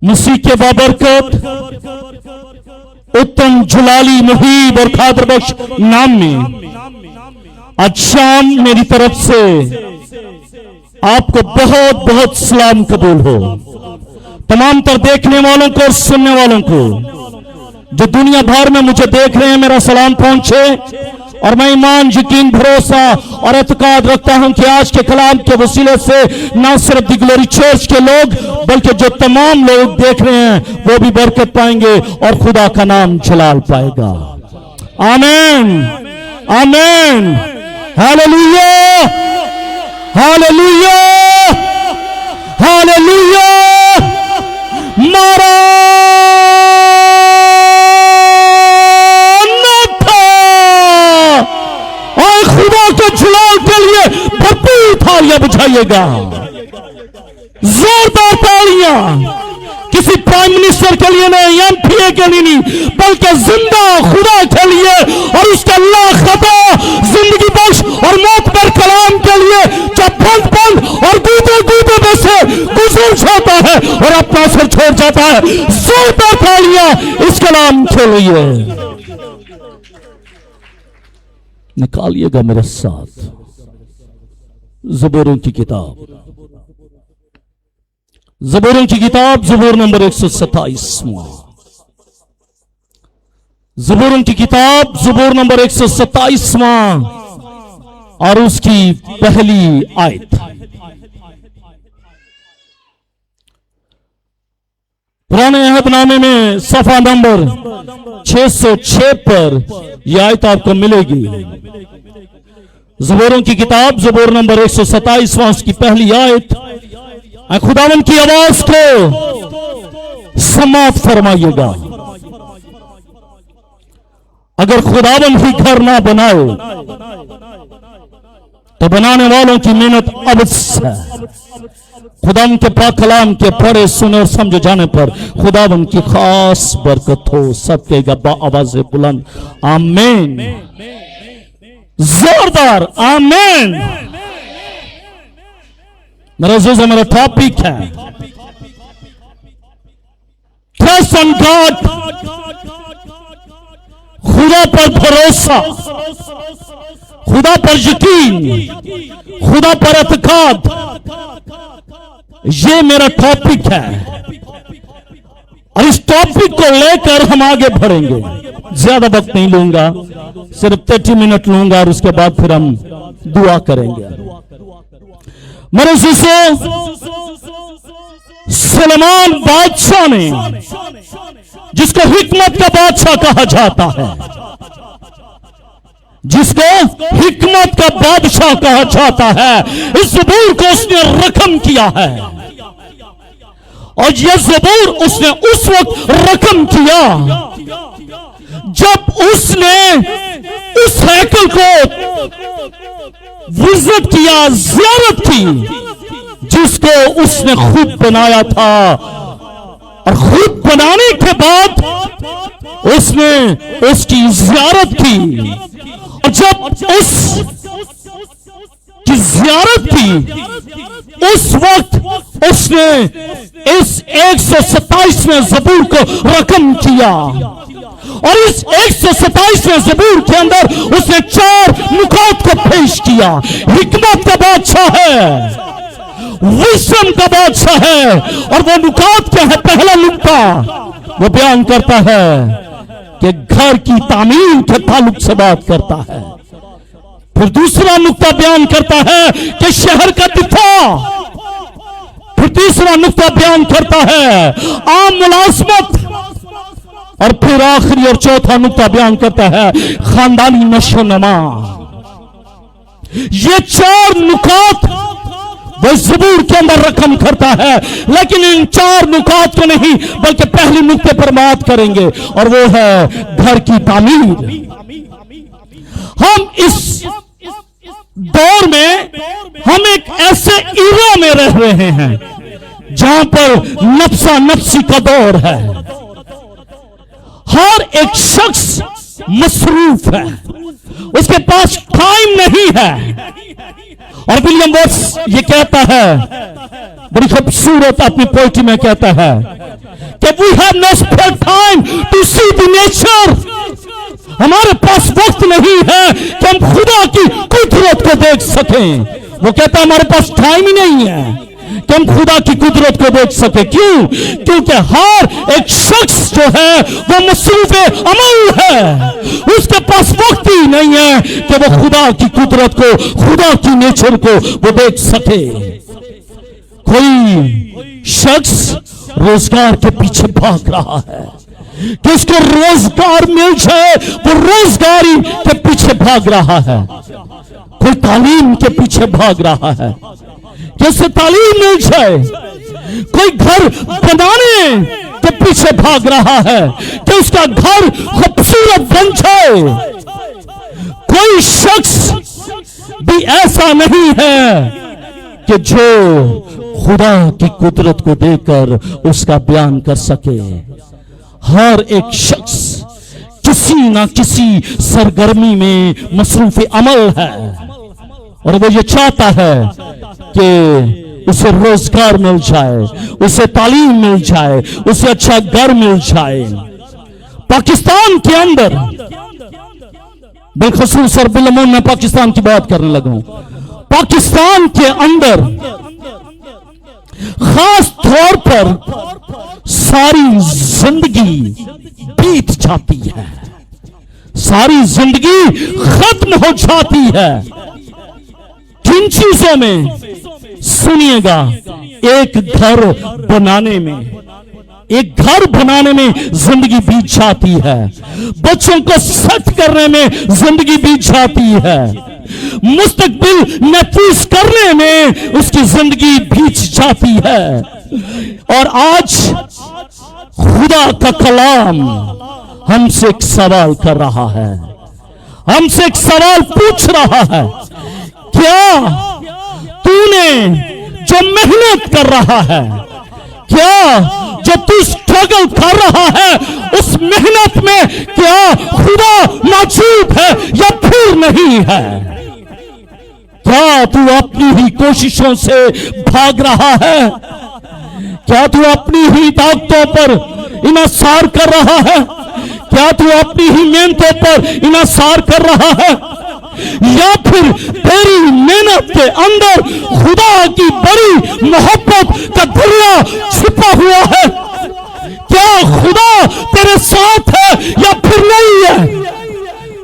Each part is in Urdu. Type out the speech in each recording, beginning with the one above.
مسیح کے بابرکت اتم جلالی محیب اور خاطر بخش نام میں آج شام میری طرف سے آپ کو بہت بہت سلام قبول ہو. تمام تر دیکھنے والوں کو اور سننے والوں کو جو دنیا بھر میں مجھے دیکھ رہے ہیں میرا سلام پہنچے. اور میں ایمان یقین بھروسہ اور اعتقاد رکھتا ہوں کہ آج کے کلام کے وسیلے سے نہ صرف دی گلوری چرچ کے لوگ بلکہ جو تمام لوگ دیکھ رہے ہیں وہ بھی برکت پائیں گے اور خدا کا نام جلال پائے گا. آمین آمین. Hallelujah hallelujah hallelujah. خدا کے جلال کے لیے بھرپور تالیاں بجھائیے گا. زوردار تالیاں. کسی پرائم منسٹر کے لیے نہیں, ایم پی اے کے لیے نہیں, بلکہ زندہ خدا کے لیے اور اس کا لا خطا زندگی بخش اور موت پر کلام کے لیے جو بند بند اور گودے گودے میں سے گزر جاتا ہے اور اپنا اثر چھوڑ جاتا ہے. زوردار تالیاں اس کلام کے لیے. نکالیے گا میرے ساتھ زبوروں کی کتاب. زبوروں کی کتاب زبور نمبر 127. زبوروں کی کتاب زبور نمبر 127 اور اس کی پہلی آیت. پرانے عہد نامے میں صفحہ نمبر 606 پر یہ آیت آپ کو ملے گی. زبوروں کی کتاب زبور نمبر 127 اس کی پہلی آیت. خداوند کی آواز کو سماعت فرمائیے گا. اگر خداوند ہی گھر نہ بنائے تو بنانے والوں کی محنت عبث ہے. خداوند کے پاک کلام کے پڑھے سنے اور سمجھے جانے پر خداوند کی خاص برکت ہو. سب کہے گا با آواز بلند آمین. زوردار آمین. میرا عزیز میرا ٹاپک ہے ٹرسٹ آن گاڈ. خدا پر بھروسہ, خدا پر یقین, خدا پر اعتقاد. یہ میرا ٹاپک ہے اور اس ٹاپک کو لے کر ہم آگے بڑھیں گے. زیادہ وقت نہیں لوں گا, صرف 30 منٹ لوں گا اور اس کے بعد پھر ہم دعا کریں گے. میرے عزیزو, سلیمان بادشاہ نے جس کو حکمت کا بادشاہ کہا جاتا ہے, جس کو حکمت کا بادشاہ کہا جاتا ہے, اس زبور کو اس نے رقم کیا ہے. اور یہ زبور اس نے اس وقت رقم کیا جب اس نے اس ہیکل کو وزٹ کیا, زیارت کی, جس کو اس نے خود بنایا تھا. اور خود بنانے کے بعد اس نے اس کی زیارت کی. اور جب اس کی زیارت کی اس وقت اس نے اس 127ویں زبور کو رقم کیا. اور اس 127ویں زبور کے اندر اس نے 4 نکات کو پیش کیا. حکمت کا بادشاہ ہے, وسم کا بادشاہ ہے. اور وہ نکات کیا ہے؟ پہلا نکتہ وہ بیان کرتا ہے کہ گھر کی تعمیر کے تعلق سے بات کرتا ہے. پھر دوسرا نکتہ بیان کرتا ہے کہ شہر کا دفاع. پھر تیسرا نکتہ بیان کرتا ہے عام ملازمت. اور پھر آخری اور چوتھا نکتہ بیان کرتا ہے خاندانی نشو و نما. یہ 4 نکات وہ زبور کے اندر رقم کرتا ہے. لیکن ان 4 نکات کو نہیں بلکہ پہلی نکتے پر بات کریں گے اور وہ ہے گھر کی تعمیر. ہم اس دور میں ہم ایک ایسے ایرا میں رہ رہے ہیں جہاں پر نفسا نفسی کا دور ہے. ہر ایک شخص مصروف ہے, اس کے پاس ٹائم نہیں ہے. اور ولیم ووڈس یہ کہتا ہے, بڑی خوبصورت اپنی پوئٹری میں کہتا ہے کہ we have no spare time to see the nature. ہمارے پاس وقت نہیں ہے کہ ہم خدا کی قدرت کو دیکھ سکیں. وہ کہتا ہے ہمارے پاس ٹائم ہی نہیں ہے کہ ہم خدا کی قدرت کو دیکھ سکیں. کیوں؟ کیونکہ ہر ایک شخص جو ہے وہ مصروف عمل ہے. اس کے پاس وقت ہی نہیں ہے کہ وہ خدا کی قدرت کو، خدا کی نیچر کو وہ دیکھ سکے. کوئی شخص روزگار کے پیچھے بھاگ رہا ہے کہ اس کو روزگار مل جائے، وہ روزگاری کے پیچھے بھاگ رہا ہے. کوئی تعلیم کے پیچھے بھاگ رہا ہے کہ اسے تعلیم مل جائے. کوئی گھر بنانے کے پیچھے بھاگ رہا ہے کہ اس کا گھر خوبصورت بن جائے. کوئی شخص بھی ایسا نہیں ہے کہ جو خدا کی قدرت کو دیکھ کر اس کا بیان کر سکے. ہر ایک شخص کسی نہ کسی سرگرمی میں مصروف عمل ہے اور وہ یہ چاہتا ہے کہ اسے روزگار مل جائے، اسے تعلیم مل جائے، اسے اچھا گھر مل جائے. پاکستان کے اندر بالخصوص اور بالعموم میں پاکستان کی بات کرنے لگا ہوں. پاکستان کے اندر خاص طور پر ساری زندگی بیت جاتی ہے، ساری زندگی ختم ہو جاتی ہے. کن چیزوں میں؟ سنیے گا، ایک گھر بنانے میں، ایک گھر بنانے میں زندگی بیت جاتی ہے. بچوں کو سیٹ کرنے میں زندگی بیت جاتی ہے. مستقبل محفوظ کرنے میں اس کی زندگی بیت جاتی ہے. اور آج خدا کا کلام ہم سے ایک سوال کر رہا ہے، ہم سے ایک سوال پوچھ رہا ہے. کیا تو نے جو محنت کر رہا ہے، کیا جو تو اسٹرگل کر رہا ہے، اس محنت میں کیا خدا موجود ہے یا پھر نہیں ہے؟ کیا تو اپنی ہی کوششوں سے بھاگ رہا ہے؟ کیا تو اپنی ہی طاقتوں پر انحصار کر رہا ہے؟ کیا تو اپنی ہی محنتوں پر انحصار کر رہا ہے؟ یا پھر تیری محنت کے اندر خدا کی بڑی محبت کا دریا چھپا ہوا ہے؟ کیا خدا تیرے ساتھ ہے یا پھر نہیں ہے؟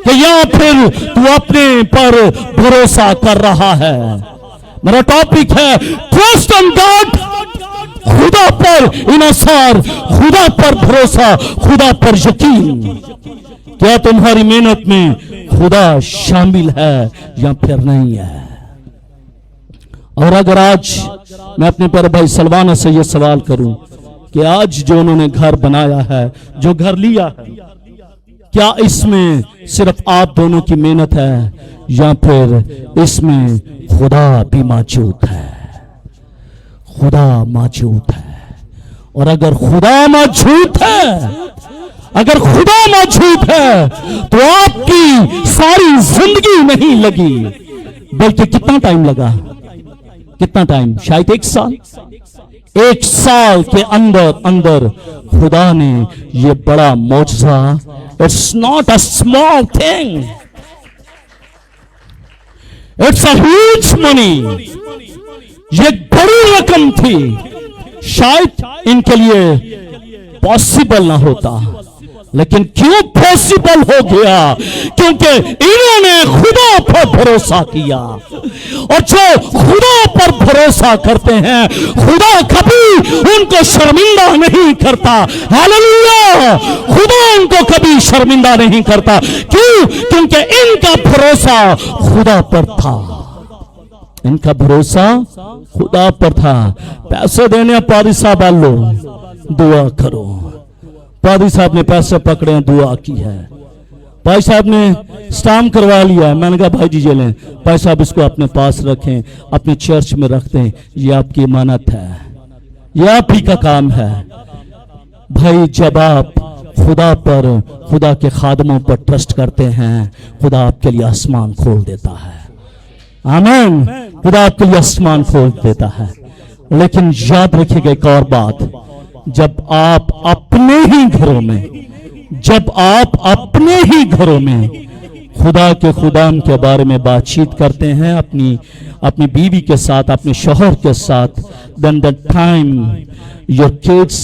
کہ یا پھر تو اپنے پر بھروسہ کر رہا ہے؟ میرا ٹاپک ہے ٹرسٹ ان گاڈ، خدا پر انحصار، خدا پر بھروسہ، خدا پر یقین. کیا تمہاری محنت میں خدا شامل ہے یا پھر نہیں ہے؟ اور اگر آج میں اپنے پیارے بھائی سلوانہ سے یہ سوال کروں کہ آج جو انہوں نے گھر بنایا ہے، جو گھر لیا ہے، کیا اس میں صرف آپ دونوں کی محنت ہے یا پھر اس میں خدا بھی موجود ہے؟ خدا موجود ہے. اور اگر خدا موجود ہے، اگر خدا موجود ہے تو آپ کی ساری زندگی نہیں لگی، بلکہ کتنا ٹائم لگا؟ کتنا ٹائم؟ شاید 1 سال. 1 سال کے اندر خدا نے یہ بڑا معجزہ، it's not a small thing, it's a huge money, یہ بڑی رقم تھی. شاید ان کے لیے پاسبل نہ ہوتا، لیکن کیوں پاسبل ہو گیا؟ کیونکہ انہوں نے خدا پر بھروسہ کیا. اور جو خدا پر بھروسہ کرتے ہیں، خدا کبھی ان کو شرمندہ نہیں کرتا. ہاللیلویا! خدا ان کو کبھی شرمندہ نہیں کرتا. کیوں؟ کیونکہ ان کا بھروسہ خدا پر تھا. ان کا بھروسہ خدا پر تھا. پیسے دینے پادری صاحب آلو دعا کرو. پادری صاحب نے پیسے پکڑے ہیں، دعا کی ہے. بھائی صاحب نے سٹام کروا لیا ہے. میں نے کہا بھائی جی یہ لیں. بھائی صاحب اس کو اپنے پاس رکھیں، اپنے چرچ میں رکھ دیں. یہ آپ کی امانت ہے، یہ آپ ہی کا کام ہے. بھائی جب آپ خدا پر، خدا کے خادموں پر ٹرسٹ کرتے ہیں، خدا آپ کے لیے آسمان کھول دیتا ہے. آمین. خدا آپ کے لیے آسمان کھول دیتا ہے. لیکن یاد رکھیے گا ایک اور بات، جب آپ اپنے ہی گھروں میں خدا کے خدام کے بارے میں بات چیت کرتے ہیں اپنی بیوی کے ساتھ، اپنے شوہر کے ساتھ، then the time your kids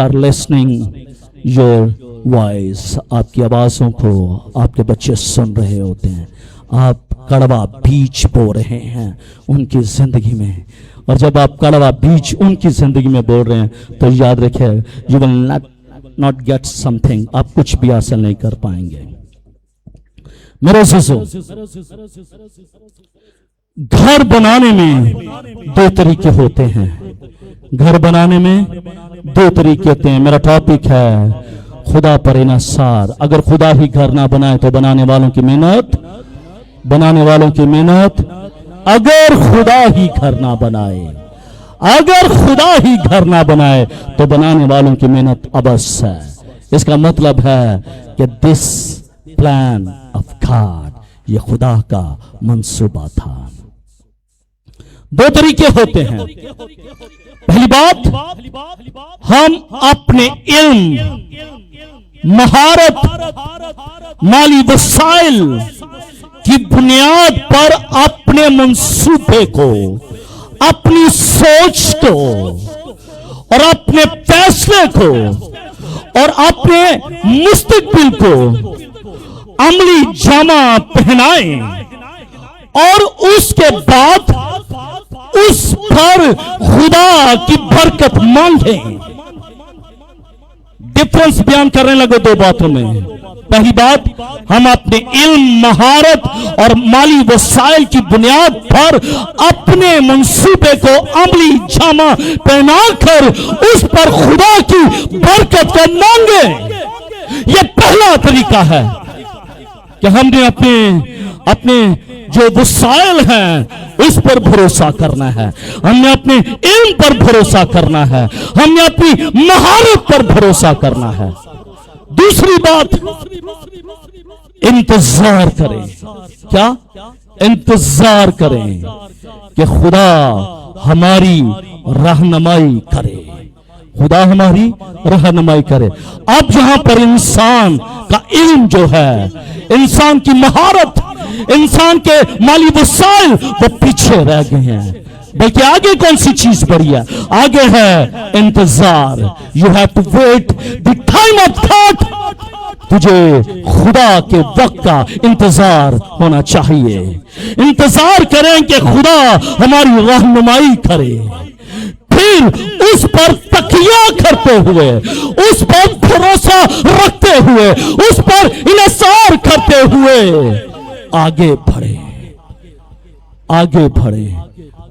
are listening your voice، آپ کی آوازوں کو آپ کے بچے سن رہے ہوتے ہیں، آپ کڑوا بیج بو رہے ہیں ان کی زندگی میں، اور جب آپ کڑوا بیج ان کی زندگی میں بول رہے ہیں تو یاد رکھیں you will not get something، آپ کچھ بھی حاصل نہیں کر پائیں گے۔ میرے عزیزو، گھر بنانے میں دو طریقے ہوتے ہیں، گھر بنانے میں دو طریقے ہوتے ہیں۔ میرا ٹاپک ہے خدا پر انحصار۔ اگر خدا ہی گھر نہ بنائے تو بنانے والوں کی محنت، اگر خدا ہی گھر نہ بنائے تو بنانے والوں کی محنت ابس ہے۔ اس کا مطلب ہے کہ دس پلان آف گاڈ، یہ خدا کا منصوبہ تھا۔ دو طریقے ہوتے ہیں۔ پہلی بات، ہم اپنے علم، مہارت، مالی وسائل کی بنیاد پر اپنے منصوبے کو، اپنی سوچ کو اور اپنے فیصلے کو اور اپنے مستقبل کو عملی جامہ پہنائیں اور اس کے بعد اس پر خدا کی برکت مانگیں۔ ڈفرنس بیان کرنے لگے دو باتوں میں۔ پہلی بات، ہم اپنے علم، مہارت اور مالی وسائل کی بنیاد پر اپنے منصوبے کو عملی جامہ پہنا کر اس پر خدا کی برکت کو مانگیں۔ یہ پہلا طریقہ ہے کہ ہم نے اپنے جو وسائل ہیں اس پر بھروسہ کرنا ہے، ہم نے اپنے علم پر بھروسہ کرنا ہے، ہم نے اپنی مہارت پر بھروسہ کرنا ہے۔ دوسری بات، انتظار کریں۔ کیا؟ انتظار کریں کہ خدا ہماری رہنمائی کرے، خدا ہماری رہنمائی کرے۔ اب جہاں پر انسان کا علم جو ہے، انسان کی مہارت، انسان کے مالی وسائل وہ پیچھے رہ گئے ہیں، بلکہ آگے کون سی چیز بڑی ہے؟ آگے ہے انتظار۔ You have to wait the time of God۔ تجھے خدا کے وقت کا انتظار ہونا چاہیے۔ انتظار کریں کہ خدا ہماری رہنمائی کرے، پھر اس پر تکیہ کرتے ہوئے، اس پر بھروسہ رکھتے ہوئے، اس پر انحصار کرتے ہوئے آگے بڑھے۔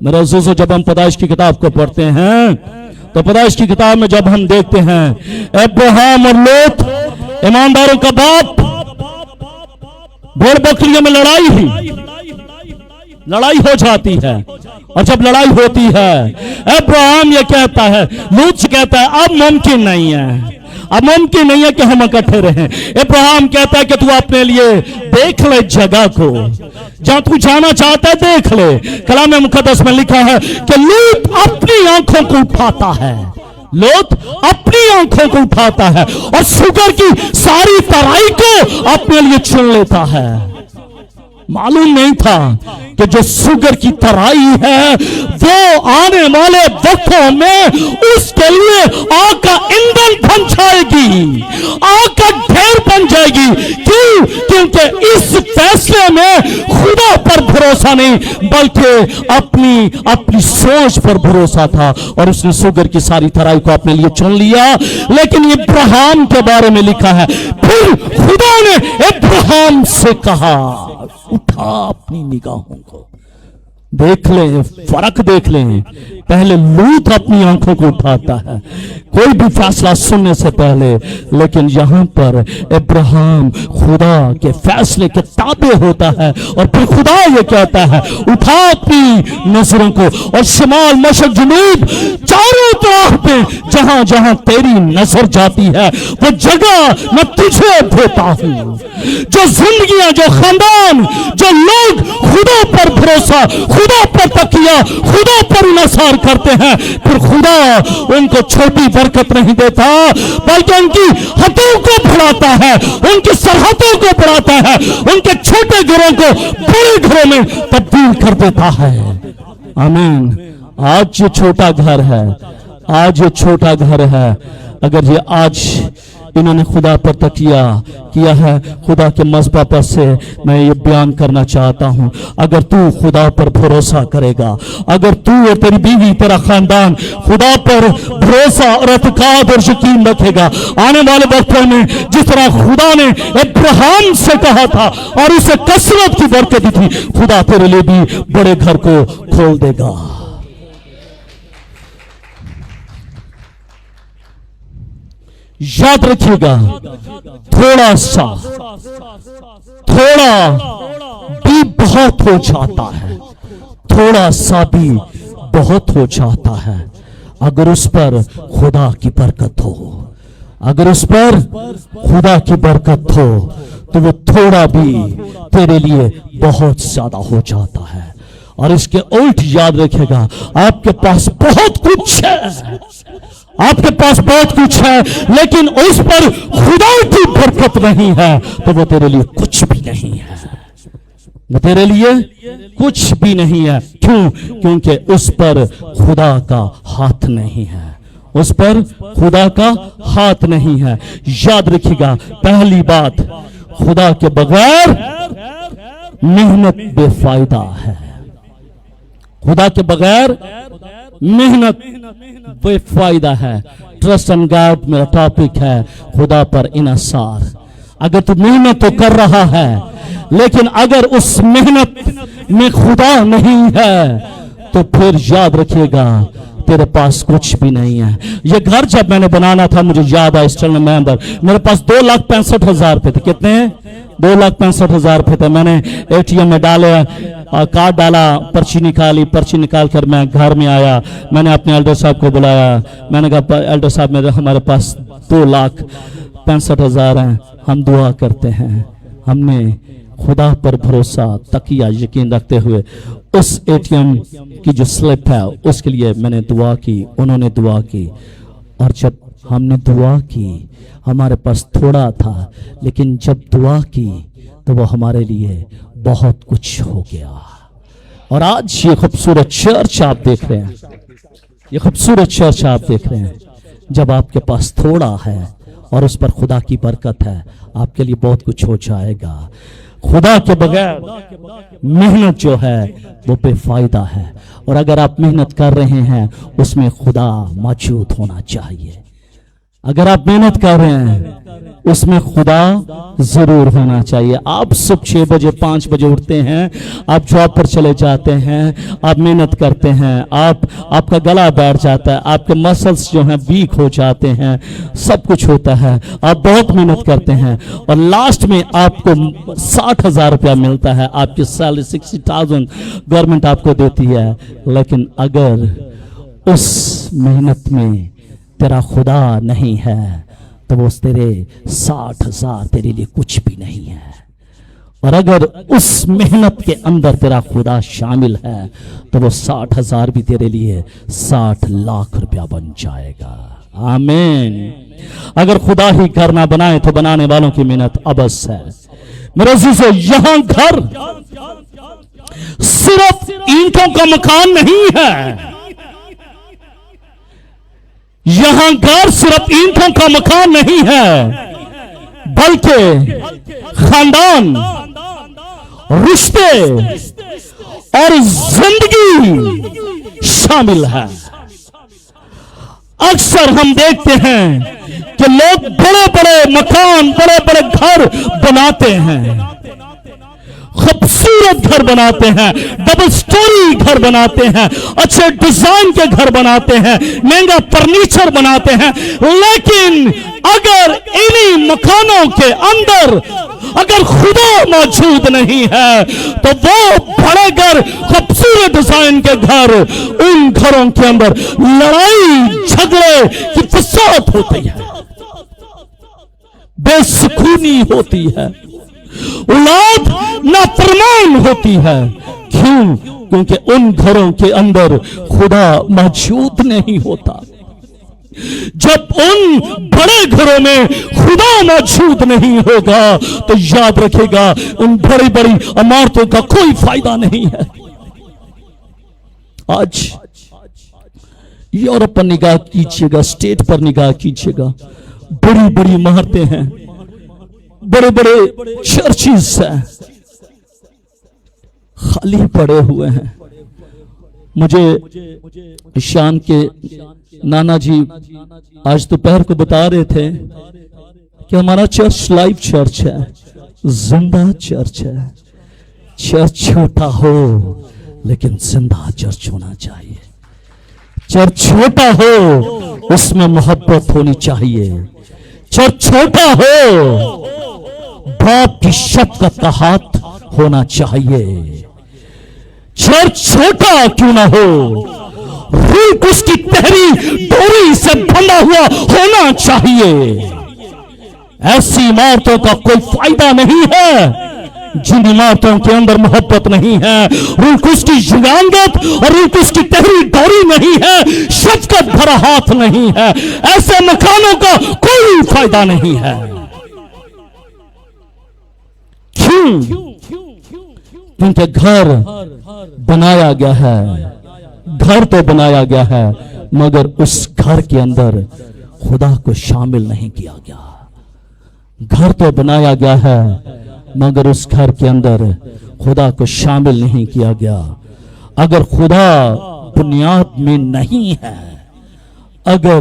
میرے عزیزو، جب ہم پیدائش کی کتاب کو پڑھتے ہیں تو پیدائش کی کتاب میں جب ہم دیکھتے ہیں ابراہیم اور لوط، ایمانداروں کا باپ، بھیڑ بکریوں میں لڑائی ہو جاتی ہے، اور جب لڑائی ہوتی ہے ابراہیم یہ کہتا ہے، لوط سے کہتا ہے اب ممکن نہیں ہے کہ ہم اکٹھے رہیں۔ ابراہیم کہتا ہے کہ تو اپنے لیے دیکھ لے جگہ کو، جہاں تو جانا چاہتا ہے دیکھ لے۔ کلام مقدس میں لکھا ہے کہ لوط اپنی آنکھوں کو اٹھاتا ہے اور سگر کی ساری ترائی کو اپنے لیے چن لیتا ہے۔ معلوم نہیں تھا کہ جو سگر کی ترائی ہے وہ آنے والے وقتوں میں اس کے لیے آگ کا ایندھن بن جائے گی، آگ کا ڈھیر بن جائے گی۔ کیوں؟ کیونکہ اس فیصلے میں خدا پر بھروسہ نہیں بلکہ اپنی سوچ پر بھروسہ تھا، اور اس نے سگر کی ساری ترائی کو اپنے لیے چن لیا۔ لیکن ابراہیم کے بارے میں لکھا ہے، پھر خدا نے ابراہیم سے کہا اٹھا اپنی نگاہوں کو، دیکھ لیں، فرق دیکھ لیں۔ پہلے لوط اپنی آنکھوں کو اٹھاتا ہے کوئی بھی فیصلہ سننے سے پہلے، لیکن یہاں پر ابراہیم خدا کے فیصلے کے تابع ہوتا ہے، اور پھر خدا یہ کہتا ہے اٹھا اپنی نظروں کو، اور شمال مشرق جنوب چاروں طرف پہ جہاں جہاں تیری نظر جاتی ہے وہ جگہ میں تجھے دیتا ہوں۔ جو زندگیاں، جو خاندان، جو لوگ خدا پر بھروسہ، خدا پر تکیہ، خدا پر انحصار کرتے ہیں پھر خدا ان کو چھوٹی برکت نہیں دیتا بلکہ ان کی حدوں کو بڑھاتا ہے, ان کی سرحدوں کو بڑھاتا ہے, ان کے چھوٹے گھروں کو بڑے گھروں میں تبدیل کر دیتا ہے. آمین. آج یہ چھوٹا گھر ہے, آج یہ چھوٹا گھر ہے, اگر یہ آج انہوں نے خدا پر تکیہ کیا ہے, خدا کے مذبح پر سے میں یہ بیان کرنا چاہتا ہوں, اگر تو خدا پر بھروسہ کرے گا, اگر تو اور تیری بیوی تیرا خاندان خدا پر بھروسہ اور اعتقاد اور یقین رکھے گا, آنے والے وقتوں میں جس طرح خدا نے ابراہیم سے کہا تھا اور اسے کثرت کی برکت دی تھی, خدا تیرے لیے بھی بڑے گھر کو کھول دے گا. یاد رکھیے گا, تھوڑا سا تھوڑا بھی بہت ہو جاتا ہے, تھوڑا سا بھی بہت ہو جاتا ہے اگر اس پر خدا کی برکت ہو, اگر اس پر خدا کی برکت ہو تو وہ تھوڑا بھی تیرے لیے بہت زیادہ ہو جاتا ہے. اور اس کے الٹ یاد رکھے گا, آپ کے پاس بہت کچھ ہے, آپ کے پاس بہت کچھ ہے, لیکن اس پر خدا کی برکت نہیں ہے تو وہ تیرے لیے کچھ بھی نہیں ہے, وہ تیرے لیے کچھ بھی نہیں ہے. کیوں؟ کیونکہ اس پر خدا کا ہاتھ نہیں ہے, اس پر خدا کا ہاتھ نہیں ہے. یاد رکھیے گا, پہلی بات, خدا کے بغیر محنت بے فائدہ ہے. خدا کے بغیر محنت بے فائدہ ہے. ٹرسٹ اینڈ گاڈ میرا ٹاپک ہے, خدا پر انحصار. اگر تو محنت تو کر رہا ہے لیکن اگر اس محنت میں خدا نہیں ہے تو پھر یاد رکھیے گا تیرے پاس کچھ بھی نہیں ہے. یہ گھر جب میں نے بنانا تھا مجھے یاد ہے, اسٹرنل ممبر, میرے پاس 2,65,000 روپے تھے. کتنے؟ 2,65,000 روپے تھے. میں نے اے ٹی ایم میں ڈالے, کارڈ ڈالا, پرچی نکالی, پرچی نکال کر میں گھر میں آیا. میں نے اپنے ایلڈر صاحب کو بلایا, میں نے کہا ایلڈر صاحب ہمارے پاس 2,65,000 ہیں, ہم دعا کرتے ہیں. ہم نے خدا پر بھروسہ, تقیہ, یقین رکھتے ہوئے اس اے ٹی ایم کی جو سلپ ہے اس کے لیے میں نے دعا کی, انہوں نے دعا کی. اور جب ہم نے دعا کی, ہمارے پاس تھوڑا تھا لیکن جب دعا کی تو وہ ہمارے لیے بہت کچھ ہو گیا. اور آج یہ خوبصورت چرچ آپ دیکھ رہے ہیں, یہ خوبصورت چرچ آپ دیکھ رہے ہیں, جب آپ کے پاس تھوڑا ہے اور اس پر خدا کی برکت ہے, آپ کے لیے بہت کچھ ہو جائے گا. خدا کے بغیر محنت جو ہے وہ بے فائدہ ہے, اور اگر آپ محنت کر رہے ہیں اس میں خدا موجود ہونا چاہیے. اگر آپ محنت کر رہے ہیں اس میں خدا ضرور ہونا چاہیے. آپ صبح 6 بجے 5 بجے اٹھتے ہیں, آپ جاب پر چلے جاتے ہیں, آپ محنت کرتے ہیں, آپ کا گلا بیٹھ جاتا ہے, آپ کے مسلس جو ہیں ویک ہو جاتے ہیں, سب کچھ ہوتا ہے, آپ بہت محنت کرتے ہیں اور لاسٹ میں آپ کو 60,000 روپیہ ملتا ہے, آپ کی سیلری 60,000 گورنمنٹ آپ کو دیتی ہے. لیکن اگر اس محنت میں تیرا خدا نہیں ہے تو وہ تیرے 60,000 تیرے لیے کچھ بھی نہیں ہے. اور اگر اس محنت کے اندر تیرا خدا شامل ہے تو وہ 60,000 بھی تیرے لیے 60 لاکھ روپیہ بن جائے گا. آمین. اگر خدا ہی گھر نہ بنائے تو بنانے والوں کی محنت ابس ہے. میرے عزیزو, یہاں گھر صرف اینٹوں کا مکان نہیں ہے, یہاں گھر صرف اینٹوں کا مکان نہیں ہے بلکہ خاندان, رشتے اور زندگی شامل ہے. اکثر ہم دیکھتے ہیں کہ لوگ بڑے بڑے مکان, بڑے بڑے گھر بناتے ہیں, خوبصورت گھر بناتے ہیں, ڈبل سٹوری گھر بناتے ہیں, اچھے ڈیزائن کے گھر بناتے ہیں, مہنگا فرنیچر بناتے ہیں, لیکن اگر انہی مکانوں کے اندر اگر خدا موجود نہیں ہے تو وہ بڑے گھر, خوبصورت ڈیزائن کے گھر, ان گھروں کے اندر لڑائی جھگڑے کی فساد ہوتی ہے, بے سکونی ہوتی ہے, اولاد نافرمان ہوتی ہے. کیوں؟ کیونکہ ان گھروں کے اندر خدا موجود نہیں ہوتا۔ جب ان بڑے گھروں میں خدا موجود نہیں ہوگا تو یاد رکھے گا ان بڑی بڑی عمارتوں کا کوئی فائدہ نہیں ہے۔ آج یورپ پر نگاہ کیجئے گا، اسٹیٹ پر نگاہ کیجئے گا، بڑی بڑی عمارتیں ہیں، بڑے بڑے چرچز ہیں، خالی پڑے ہوئے ہیں۔ مجھے شان کے نانا جی آج دوپہر کو بتا رہے تھے کہ ہمارا چرچ لائف چرچ ہے، زندہ چرچ ہے۔ چرچ چھوٹا ہو لیکن زندہ چرچ ہونا چاہیے۔ چرچ چھوٹا ہو اس میں محبت ہونی چاہیے۔ چرچ چھوٹا ہو باپ کی شفقت کا ہاتھ ہونا چاہیے۔ چرچ چھوٹا کیوں نہ ہو، روح اس کی تحری ڈوری سے بندھا ہوا ہونا چاہیے۔ ایسی عمارتوں کا کوئی فائدہ نہیں ہے جن عمارتوں کے اندر محبت نہیں ہے، روح اس کی جگانگت اور روح اس کی تحری ڈوری نہیں ہے، شفقت بھرا ہاتھ نہیں ہے، ایسے مکانوں کا کوئی فائدہ نہیں ہے۔ کیوں؟ کیونکہ گھر بنایا گیا ہے، گھر تو بنایا گیا ہے مگر اس گھر کے اندر خدا کو شامل نہیں کیا گیا۔ گھر تو بنایا گیا ہے مگر اس گھر کے اندر خدا کو شامل نہیں کیا گیا۔ اگر خدا بنیاد میں نہیں ہے، اگر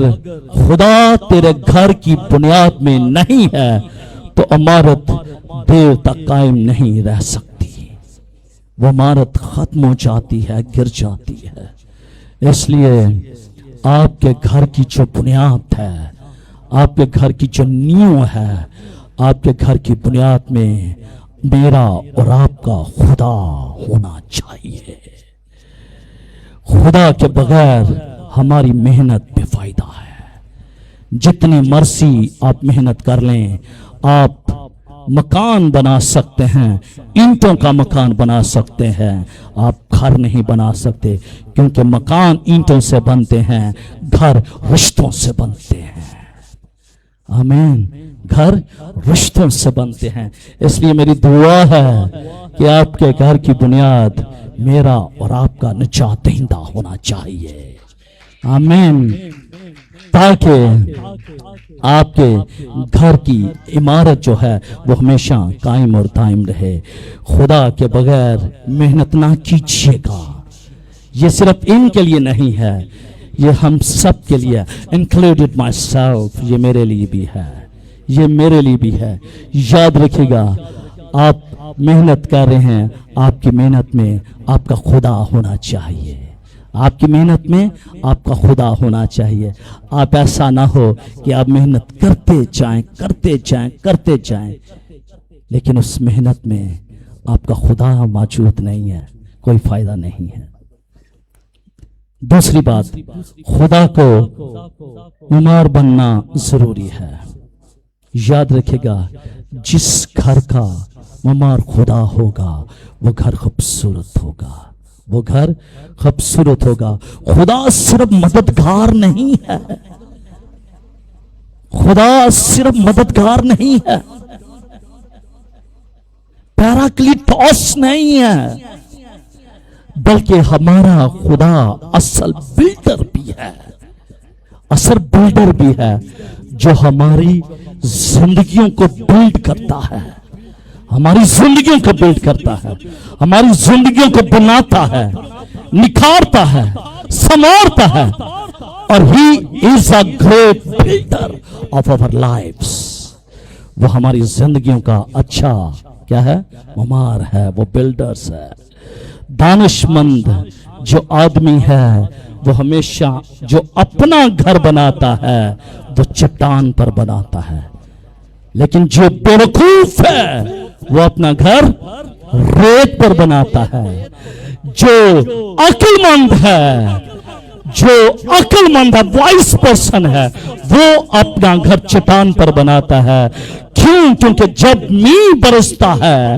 خدا تیرے گھر کی بنیاد میں نہیں ہے تو عمارت دیر تک قائم نہیں رہ سکتی، وہ عمارت ختم ہو جاتی ہے، گر جاتی ہے۔ اس لیے آپ کے گھر کی جو بنیاد ہے، آپ کے گھر کی جو نیو ہے، آپ کے گھر کی بنیاد میں میرا اور آپ کا خدا ہونا چاہیے۔ خدا کے بغیر ہماری محنت بے فائدہ ہے۔ جتنی مرضی آپ محنت کر لیں، آپ مکان بنا سکتے ہیں، اینٹوں کا مکان بنا سکتے ہیں، آپ گھر نہیں بنا سکتے، کیونکہ مکان اینٹوں سے بنتے ہیں، گھر رشتوں سے بنتے ہیں۔ آمین۔ گھر رشتوں سے بنتے ہیں۔ اس لیے میری دعا ہے کہ آپ کے گھر کی بنیاد میرا اور آپ کا نجات دہندہ ہونا چاہیے۔ آمین۔ تاکہ آپ کے گھر کی عمارت جو ہے وہ ہمیشہ قائم اور دائم رہے۔ خدا کے بغیر محنت نہ کیجیے گا۔ یہ صرف ان کے لیے نہیں ہے، یہ ہم سب کے لیے، انکلوڈڈ مائی سیلف، یہ میرے لیے بھی ہے، یہ میرے لیے بھی ہے۔ یاد رکھیے گا، آپ محنت کر رہے ہیں، آپ کی محنت میں آپ کا خدا ہونا چاہیے۔ آپ کی محنت میں آپ کا خدا ہونا چاہیے۔ آپ ایسا نہ ہو کہ آپ محنت کرتے جائیں لیکن اس محنت میں آپ کا خدا موجود نہیں ہے، کوئی فائدہ نہیں ہے۔ دوسری بات، خدا کو معمار بننا ضروری ہے۔ یاد رکھے گا، جس گھر کا معمار خدا ہوگا وہ گھر خوبصورت ہوگا، وہ گھر خوبصورت ہوگا۔ خدا صرف مددگار نہیں ہے، خدا صرف مددگار نہیں ہے، پیراکلیٹوس نہیں ہے، بلکہ ہمارا خدا اصل بلڈر بھی ہے، اصل بلڈر بھی ہے، جو ہماری زندگیوں کو بلڈ کرتا ہے، ہماری زندگیوں کو بلڈ کرتا ہے، ہماری زندگیوں کو بناتا ہے، نکھارتا ہے، سنوارتا ہے، اور he is a great builder of our lives. وہ ہماری زندگیوں کا اچھا کیا ہے؟ معمار ہے، وہ بلڈرز ہے۔ دانش مند جو آدمی ہے وہ ہمیشہ جو اپنا گھر بناتا ہے وہ چٹان پر بناتا ہے، لیکن جو بیوقوف ہے وہ اپنا گھر ریت پر بناتا ہے۔ جو عقل مند ہے، جو عقل مند ہے، وائس پرسن ہے، وہ اپنا گھر چٹان پر بناتا ہے۔ کیوں؟ کیونکہ جب میںہ برستا ہے،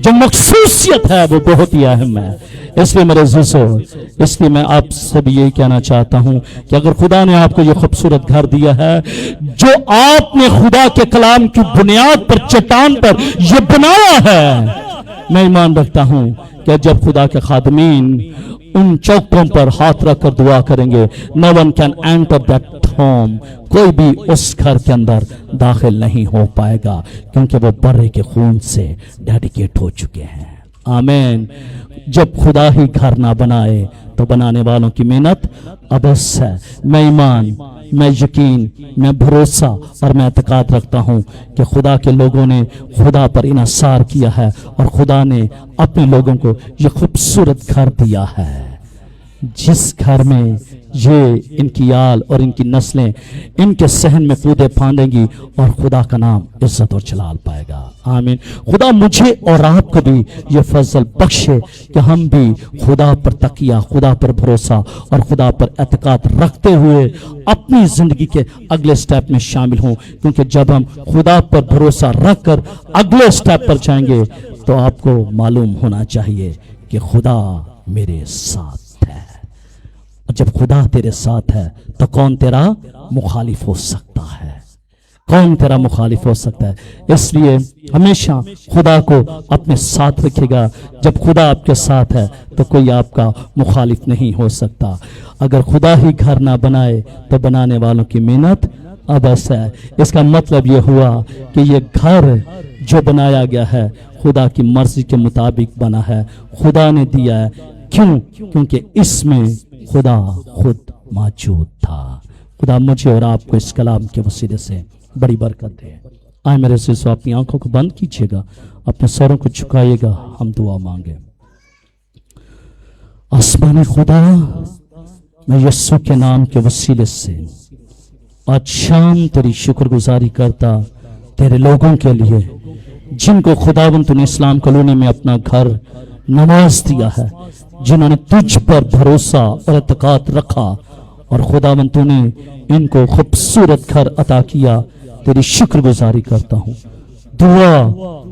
جو مخصوصیت ہے وہ بہت ہی اہم ہے۔ اس لیے میرے عزیزو، اس لیے میں آپ سے بھی یہی کہنا چاہتا ہوں کہ اگر خدا نے آپ کو یہ خوبصورت گھر دیا ہے جو آپ نے خدا کے کلام کی بنیاد پر، چٹان پر یہ بنایا ہے، میں ایمان رکھتا ہوں کہ جب خدا کے خادمین ان چوکوں پر ہاتھ رکھ کر دعا کریں گے، no one can enter that home، کوئی بھی اس گھر کے اندر داخل نہیں ہو پائے گا، کیونکہ وہ برے کے خون سے ڈیڈیکیٹ ہو چکے ہیں۔ آمین۔ جب خدا ہی گھر نہ بنائے تو بنانے والوں کی محنت ابس ہے۔ میں ایمان، میں یقین، میں بھروسہ اور میں اعتقاد رکھتا ہوں کہ خدا کے لوگوں نے خدا پر انحصار کیا ہے اور خدا نے اپنے لوگوں کو یہ خوبصورت گھر دیا ہے، جس گھر میں یہ ان کی آل اور ان کی نسلیں ان کے صحن میں کودے پھاندیں گی اور خدا کا نام عزت اور جلال پائے گا۔ آمین۔ خدا مجھے اور آپ کو بھی یہ فضل بخشے کہ ہم بھی خدا پر تقیہ، خدا پر بھروسہ اور خدا پر اعتقاد رکھتے ہوئے اپنی زندگی کے اگلے سٹیپ میں شامل ہوں، کیونکہ جب ہم خدا پر بھروسہ رکھ کر اگلے سٹیپ پر جائیں گے تو آپ کو معلوم ہونا چاہیے کہ خدا میرے ساتھ ہے۔ جب خدا تیرے ساتھ ہے تو کون تیرا مخالف ہو سکتا ہے؟ کون تیرا مخالف ہو سکتا ہے؟ اس لیے ہمیشہ خدا کو اپنے ساتھ رکھے گا۔ جب خدا آپ کے ساتھ ہے تو کوئی آپ کا مخالف نہیں ہو سکتا۔ اگر خدا ہی گھر نہ بنائے تو بنانے والوں کی محنت ابس ہے۔ اس کا مطلب یہ ہوا کہ یہ گھر جو بنایا گیا ہے خدا کی مرضی کے مطابق بنا ہے، خدا نے دیا ہے۔ کیوں؟ کیونکہ اس میں خدا خود موجود تھا۔ خدا مجھے اور آپ کو اس کلام کے وسیلے سے بڑی برکت دے۔ آئے میرے عزیزو، اپنی آنکھوں کو بند کیجیے گا، اپنے سروں کو جھکائیے گا، ہم دعا مانگے۔ آسمانی خدا، میں یسوع کے نام کے وسیلے سے آج شام تیری شکر گزاری کرتا تیرے لوگوں کے لیے جن کو خداوند تو نے اسلام کالونی میں اپنا گھر نواز دیا ہے، جنہوں نے تجھ پر بھروسہ اور اعتقاد رکھا، اور خداوند تو نے ان کو خوبصورت گھر عطا کیا۔ تیری شکر گزاری کرتا ہوں، دعا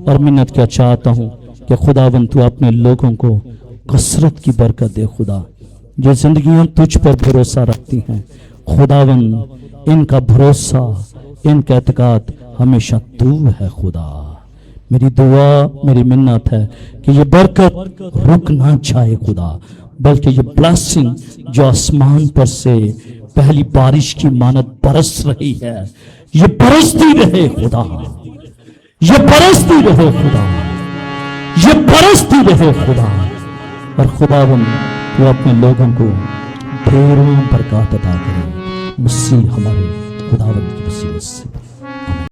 اور منت کیا چاہتا ہوں کہ خداوند تو اپنے لوگوں کو کثرت کی برکت دے۔ خدا جو زندگیاں تجھ پر بھروسہ رکھتی ہیں، خداوند ان کا بھروسہ، ان کا اعتقاد ہمیشہ تو ہے۔ خدا میری دعا، میری منت ہے کہ یہ برکت رک نہ جائے خدا، بلکہ یہ بلیسنگ جو آسمان پر سے پہلی بارش کی مانت برس رہی ہے، یہ برستی رہے خدا، یہ برستی رہے خدا، یہ برستی رہے خدا۔ اور خداوند تو اپنے لوگوں کو ڈھیروں برکات عطا کرے، مسیح ہمارے خداوند کی وسیلے سے۔